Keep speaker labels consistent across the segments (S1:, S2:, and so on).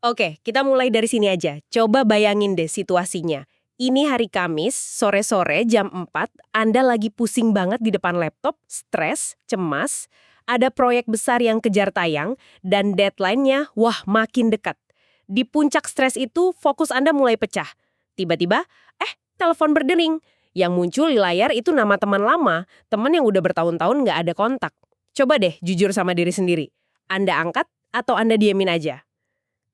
S1: Oke, kita mulai dari sini aja. Coba bayangin deh situasinya. Ini hari Kamis, sore-sore jam 4, Anda lagi pusing banget di depan laptop, stres, cemas, ada proyek besar yang kejar tayang, dan deadline-nya, wah, makin dekat. Di puncak stres itu, fokus Anda mulai pecah. Tiba-tiba, telepon berdering. Yang muncul di layar itu nama teman lama, teman yang udah bertahun-tahun nggak ada kontak. Coba deh jujur sama diri sendiri. Anda angkat atau Anda diemin aja?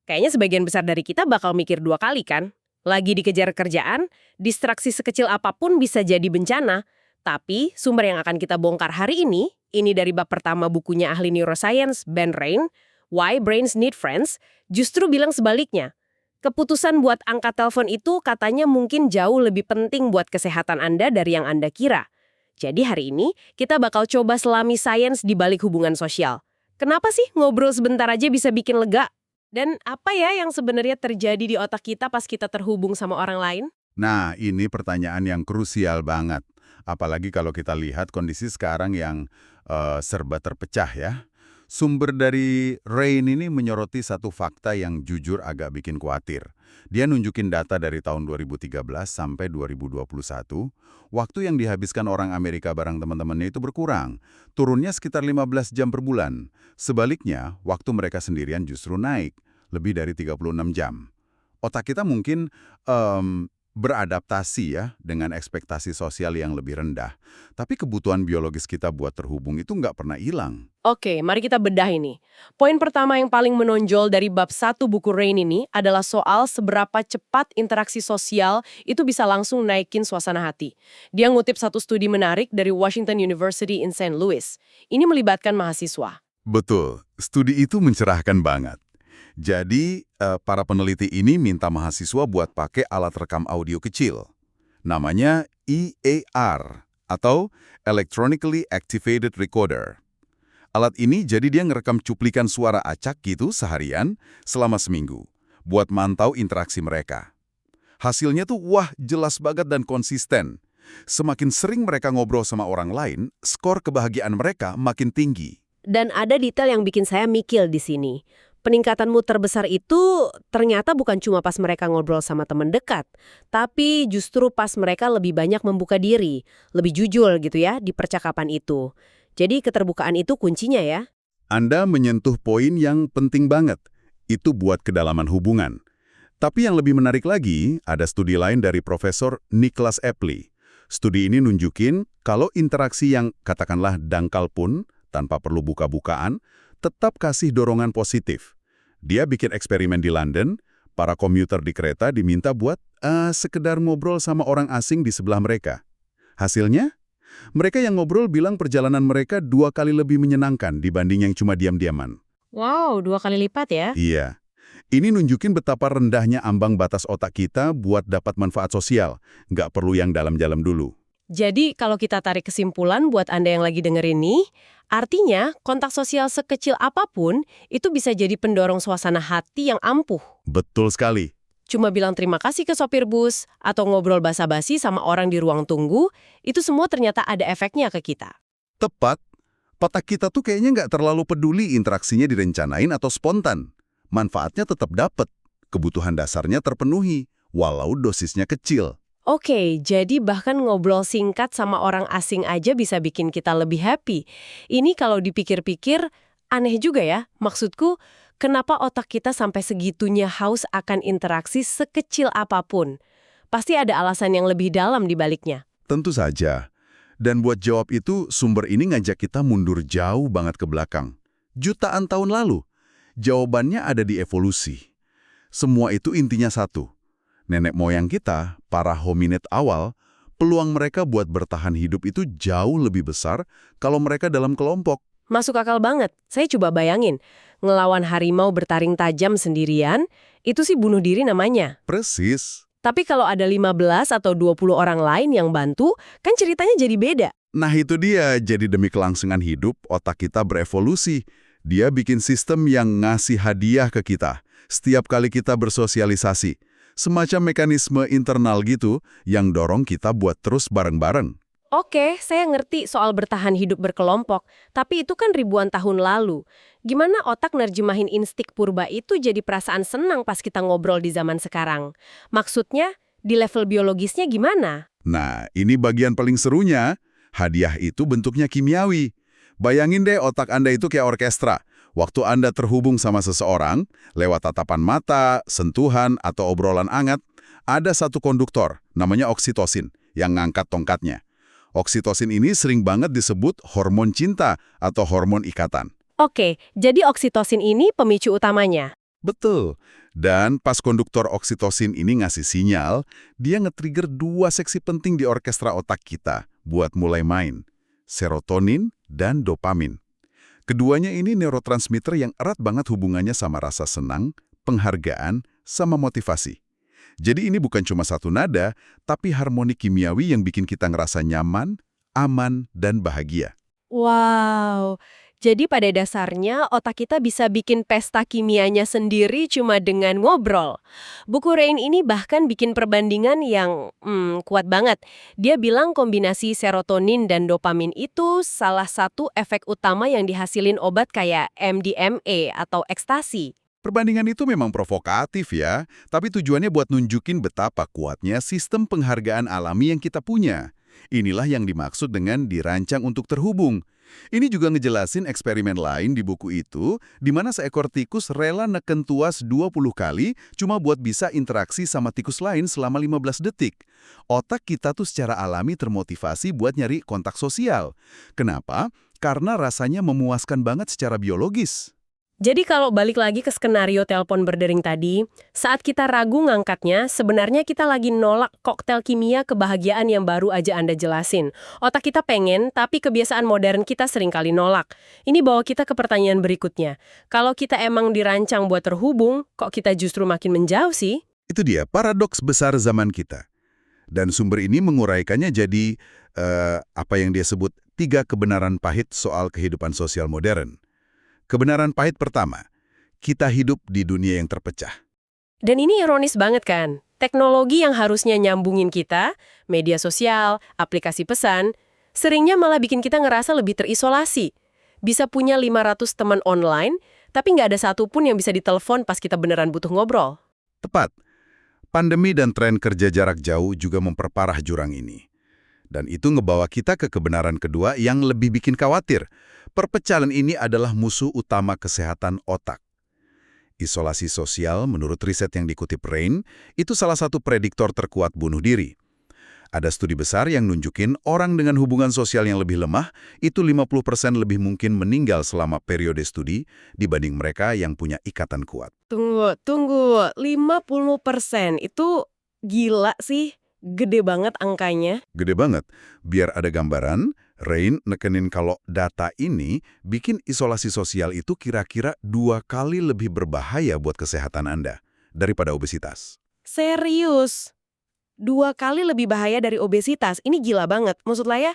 S1: Kayaknya sebagian besar dari kita bakal mikir 2 kali kan? Lagi dikejar kerjaan, distraksi sekecil apapun bisa jadi bencana. Tapi sumber yang akan kita bongkar hari ini dari bab pertama bukunya ahli neuroscience Ben Rain, Why Brains Need Friends, justru bilang sebaliknya. Keputusan buat angkat telepon itu katanya mungkin jauh lebih penting buat kesehatan Anda dari yang Anda kira. Jadi hari ini kita bakal coba selami sains di balik hubungan sosial. Kenapa sih ngobrol sebentar aja bisa bikin lega? Dan apa ya yang sebenarnya terjadi di otak kita pas kita terhubung sama orang lain?
S2: Nah, ini pertanyaan yang krusial banget. Apalagi kalau kita lihat kondisi sekarang yang serba terpecah ya. Sumber dari Rain ini menyoroti satu fakta yang jujur agak bikin khawatir. Dia nunjukin data dari tahun 2013 sampai 2021, waktu yang dihabiskan orang Amerika bareng teman-temannya itu berkurang, turunnya sekitar 15 jam per bulan. Sebaliknya, waktu mereka sendirian justru naik, lebih dari 36 jam. Otak kita mungkin beradaptasi ya dengan ekspektasi sosial yang lebih rendah. Tapi kebutuhan biologis kita buat terhubung itu nggak pernah hilang.
S1: Oke, mari kita bedah ini. Poin pertama yang paling menonjol dari bab 1 buku Rain ini adalah soal seberapa cepat interaksi sosial itu bisa langsung naikin suasana hati. Dia ngutip satu studi menarik dari Washington University in St. Louis. Ini melibatkan mahasiswa.
S2: Betul, studi itu mencerahkan banget. Jadi, para peneliti ini minta mahasiswa buat pakai alat rekam audio kecil. Namanya EAR, atau Electronically Activated Recorder. Alat ini jadi dia ngerekam cuplikan suara acak gitu seharian selama seminggu, buat mantau interaksi mereka. Hasilnya tuh wah jelas banget dan konsisten. Semakin sering mereka ngobrol sama orang lain, skor kebahagiaan mereka makin tinggi.
S1: Dan ada detail yang bikin saya mikir di sini. Peningkatan mood terbesar itu ternyata bukan cuma pas mereka ngobrol sama teman dekat, tapi justru pas mereka lebih banyak membuka diri, lebih jujur gitu ya di percakapan itu. Jadi keterbukaan itu kuncinya ya.
S2: Anda menyentuh poin yang penting banget. Itu buat kedalaman hubungan. Tapi yang lebih menarik lagi, ada studi lain dari Profesor Niklas Epley. Studi ini nunjukin kalau interaksi yang katakanlah dangkal pun, tanpa perlu buka-bukaan, tetap kasih dorongan positif. Dia bikin eksperimen di London, para komuter di kereta diminta buat sekedar ngobrol sama orang asing di sebelah mereka. Hasilnya, mereka yang ngobrol bilang perjalanan mereka 2 kali lebih menyenangkan dibanding yang cuma diam-diaman.
S1: Wow, 2 kali lipat ya?
S2: Iya. Ini nunjukin betapa rendahnya ambang batas otak kita buat dapat manfaat sosial. Nggak perlu yang dalam-dalam dulu.
S1: Jadi kalau kita tarik kesimpulan buat Anda yang lagi denger ini, artinya kontak sosial sekecil apapun itu bisa jadi pendorong suasana hati yang ampuh.
S2: Betul sekali.
S1: Cuma bilang terima kasih ke sopir bus atau ngobrol basa-basi sama orang di ruang tunggu, itu semua ternyata ada efeknya ke kita.
S2: Tepat. Otak kita tuh kayaknya nggak terlalu peduli interaksinya direncanain atau spontan. Manfaatnya tetap dapat. Kebutuhan dasarnya terpenuhi, walau dosisnya kecil.
S1: Oke, jadi bahkan ngobrol singkat sama orang asing aja bisa bikin kita lebih happy. Ini kalau dipikir-pikir, aneh juga ya. Maksudku, kenapa otak kita sampai segitunya haus akan interaksi sekecil apapun? Pasti ada alasan yang lebih dalam di baliknya.
S2: Tentu saja. Dan buat jawab itu, sumber ini ngajak kita mundur jauh banget ke belakang. Jutaan tahun lalu. Jawabannya ada di evolusi. Semua itu intinya satu. Nenek moyang kita, para hominid awal, peluang mereka buat bertahan hidup itu jauh lebih besar kalau mereka dalam kelompok.
S1: Masuk akal banget. Saya coba bayangin, ngelawan harimau bertaring tajam sendirian, itu sih bunuh diri namanya.
S2: Persis.
S1: Tapi kalau ada 15 atau 20 orang lain yang bantu, kan ceritanya jadi beda.
S2: Nah itu dia, jadi demi kelangsungan hidup, otak kita berevolusi. Dia bikin sistem yang ngasih hadiah ke kita setiap kali kita bersosialisasi. Semacam mekanisme internal gitu yang dorong kita buat terus bareng-bareng.
S1: Oke, saya ngerti soal bertahan hidup berkelompok, tapi itu kan ribuan tahun lalu. Gimana otak nerjemahin instik purba itu jadi perasaan senang pas kita ngobrol di zaman sekarang? Maksudnya, di level biologisnya gimana?
S2: Nah, ini bagian paling serunya. Hadiah itu bentuknya kimiawi. Bayangin deh otak Anda itu kayak orkestra. Waktu Anda terhubung sama seseorang, lewat tatapan mata, sentuhan, atau obrolan hangat, ada satu konduktor, namanya oksitosin, yang ngangkat tongkatnya. Oksitosin ini sering banget disebut hormon cinta atau hormon ikatan.
S1: Oke, jadi oksitosin ini pemicu utamanya.
S2: Betul. Dan pas konduktor oksitosin ini ngasih sinyal, dia nge-trigger dua seksi penting di orkestra otak kita buat mulai main. Serotonin dan dopamin. Keduanya ini neurotransmitter yang erat banget hubungannya sama rasa senang, penghargaan, sama motivasi. Jadi ini bukan cuma satu nada, tapi harmoni kimiawi yang bikin kita ngerasa nyaman, aman, dan bahagia.
S1: Wow, jadi pada dasarnya otak kita bisa bikin pesta kimianya sendiri cuma dengan ngobrol. Buku Rain ini bahkan bikin perbandingan yang kuat banget. Dia bilang kombinasi serotonin dan dopamin itu salah satu efek utama yang dihasilin obat kayak MDMA atau ekstasi.
S2: Perbandingan itu memang provokatif ya, tapi tujuannya buat nunjukin betapa kuatnya sistem penghargaan alami yang kita punya. Inilah yang dimaksud dengan dirancang untuk terhubung. Ini juga ngejelasin eksperimen lain di buku itu, di mana seekor tikus rela neken tuas 20 kali cuma buat bisa interaksi sama tikus lain selama 15 detik. Otak kita tuh secara alami termotivasi buat nyari kontak sosial. Kenapa? Karena rasanya memuaskan banget secara biologis.
S1: Jadi kalau balik lagi ke skenario telepon berdering tadi, saat kita ragu ngangkatnya, sebenarnya kita lagi nolak koktel kimia kebahagiaan yang baru aja Anda jelasin. Otak kita pengen, tapi kebiasaan modern kita seringkali nolak. Ini bawa kita ke pertanyaan berikutnya. Kalau kita emang dirancang buat terhubung, kok kita justru makin menjauh sih?
S2: Itu dia paradoks besar zaman kita. Dan sumber ini menguraikannya jadi, apa yang dia sebut 3 kebenaran pahit soal kehidupan sosial modern. Kebenaran pahit pertama, kita hidup di dunia yang terpecah.
S1: Dan ini ironis banget kan? Teknologi yang harusnya nyambungin kita, media sosial, aplikasi pesan, seringnya malah bikin kita ngerasa lebih terisolasi. Bisa punya 500 teman online, tapi nggak ada satupun yang bisa ditelepon pas kita beneran butuh ngobrol.
S2: Tepat. Pandemi dan tren kerja jarak jauh juga memperparah jurang ini. Dan itu ngebawa kita ke kebenaran kedua yang lebih bikin khawatir. Perpecahan ini adalah musuh utama kesehatan otak. Isolasi sosial, menurut riset yang dikutip Rain, itu salah satu prediktor terkuat bunuh diri. Ada studi besar yang nunjukin orang dengan hubungan sosial yang lebih lemah, itu 50% lebih mungkin meninggal selama periode studi dibanding mereka yang punya ikatan kuat.
S1: Tunggu, 50% itu gila sih. Gede banget angkanya.
S2: Gede banget. Biar ada gambaran, Rain nekenin kalau data ini bikin isolasi sosial itu kira-kira 2 kali lebih berbahaya buat kesehatan Anda daripada obesitas.
S1: Serius? 2 kali lebih bahaya dari obesitas? Ini gila banget. Maksud saya,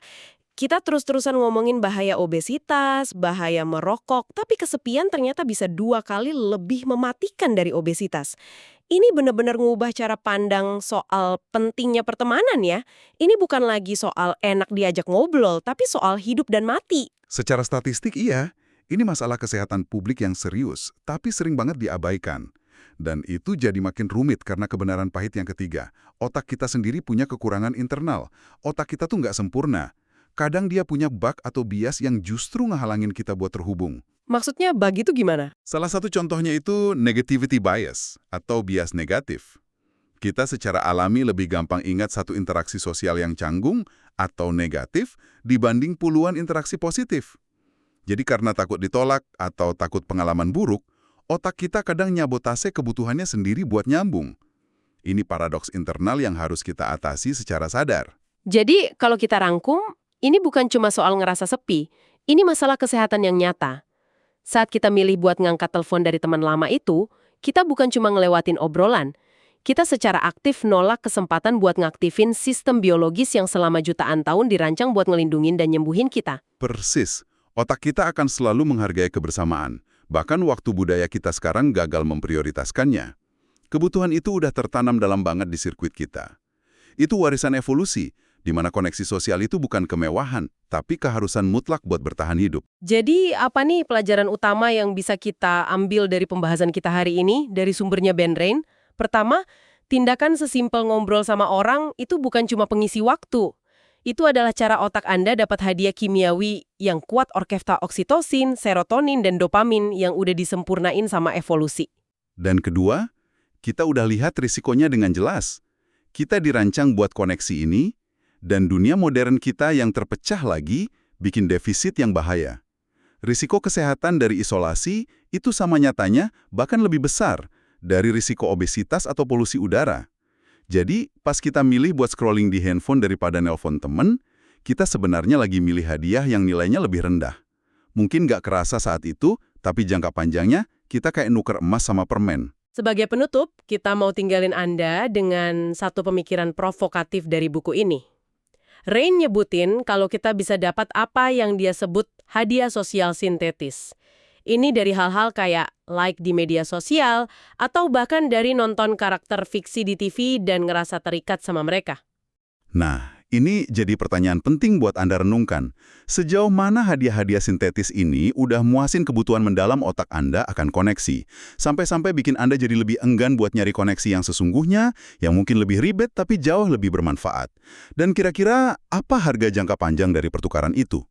S1: kita terus-terusan ngomongin bahaya obesitas, bahaya merokok, tapi kesepian ternyata bisa 2 kali lebih mematikan dari obesitas. Ini benar-benar ngubah cara pandang soal pentingnya pertemanan ya. Ini bukan lagi soal enak diajak ngobrol, tapi soal hidup dan mati.
S2: Secara statistik iya, ini masalah kesehatan publik yang serius, tapi sering banget diabaikan. Dan itu jadi makin rumit karena kebenaran pahit yang ketiga. Otak kita sendiri punya kekurangan internal. Otak kita tuh nggak sempurna. Kadang dia punya bug atau bias yang justru ngehalangin kita buat terhubung.
S1: Maksudnya bug itu gimana?
S2: Salah satu contohnya itu negativity bias atau bias negatif. Kita secara alami lebih gampang ingat satu interaksi sosial yang canggung atau negatif dibanding puluhan interaksi positif. Jadi karena takut ditolak atau takut pengalaman buruk, otak kita kadang nyabotase kebutuhannya sendiri buat nyambung. Ini paradoks internal yang harus kita atasi secara sadar.
S1: Jadi kalau kita rangkum, ini bukan cuma soal ngerasa sepi, ini masalah kesehatan yang nyata. Saat kita milih buat ngangkat telepon dari teman lama itu, kita bukan cuma ngelewatin obrolan. Kita secara aktif nolak kesempatan buat ngaktifin sistem biologis yang selama jutaan tahun dirancang buat ngelindungin dan nyembuhin kita.
S2: Persis, otak kita akan selalu menghargai kebersamaan. Bahkan waktu budaya kita sekarang gagal memprioritaskannya. Kebutuhan itu udah tertanam dalam banget di sirkuit kita. Itu warisan evolusi, di mana koneksi sosial itu bukan kemewahan, tapi keharusan mutlak buat bertahan hidup.
S1: Jadi apa nih pelajaran utama yang bisa kita ambil dari pembahasan kita hari ini dari sumbernya Ben Rain? Pertama, tindakan sesimpel ngobrol sama orang itu bukan cuma pengisi waktu. Itu adalah cara otak Anda dapat hadiah kimiawi yang kuat orkestra oksitosin, serotonin, dan dopamin yang udah disempurnain sama evolusi.
S2: Dan kedua, kita udah lihat risikonya dengan jelas. Kita dirancang buat koneksi ini, dan dunia modern kita yang terpecah lagi bikin defisit yang bahaya. Risiko kesehatan dari isolasi itu sama nyatanya bahkan lebih besar dari risiko obesitas atau polusi udara. Jadi, pas kita milih buat scrolling di handphone daripada nelpon temen, kita sebenarnya lagi milih hadiah yang nilainya lebih rendah. Mungkin nggak kerasa saat itu, tapi jangka panjangnya kita kayak nuker emas sama permen.
S1: Sebagai penutup, kita mau tinggalin Anda dengan satu pemikiran provokatif dari buku ini. Rain nyebutin kalau kita bisa dapat apa yang dia sebut hadiah sosial sintetis. Ini dari hal-hal kayak like di media sosial, atau bahkan dari nonton karakter fiksi di TV dan ngerasa terikat sama mereka.
S2: Nah, ini jadi pertanyaan penting buat Anda renungkan. Sejauh mana hadiah-hadiah sintetis ini udah muasin kebutuhan mendalam otak Anda akan koneksi, sampai-sampai bikin Anda jadi lebih enggan buat nyari koneksi yang sesungguhnya, yang mungkin lebih ribet tapi jauh lebih bermanfaat. Dan kira-kira apa harga jangka panjang dari pertukaran itu?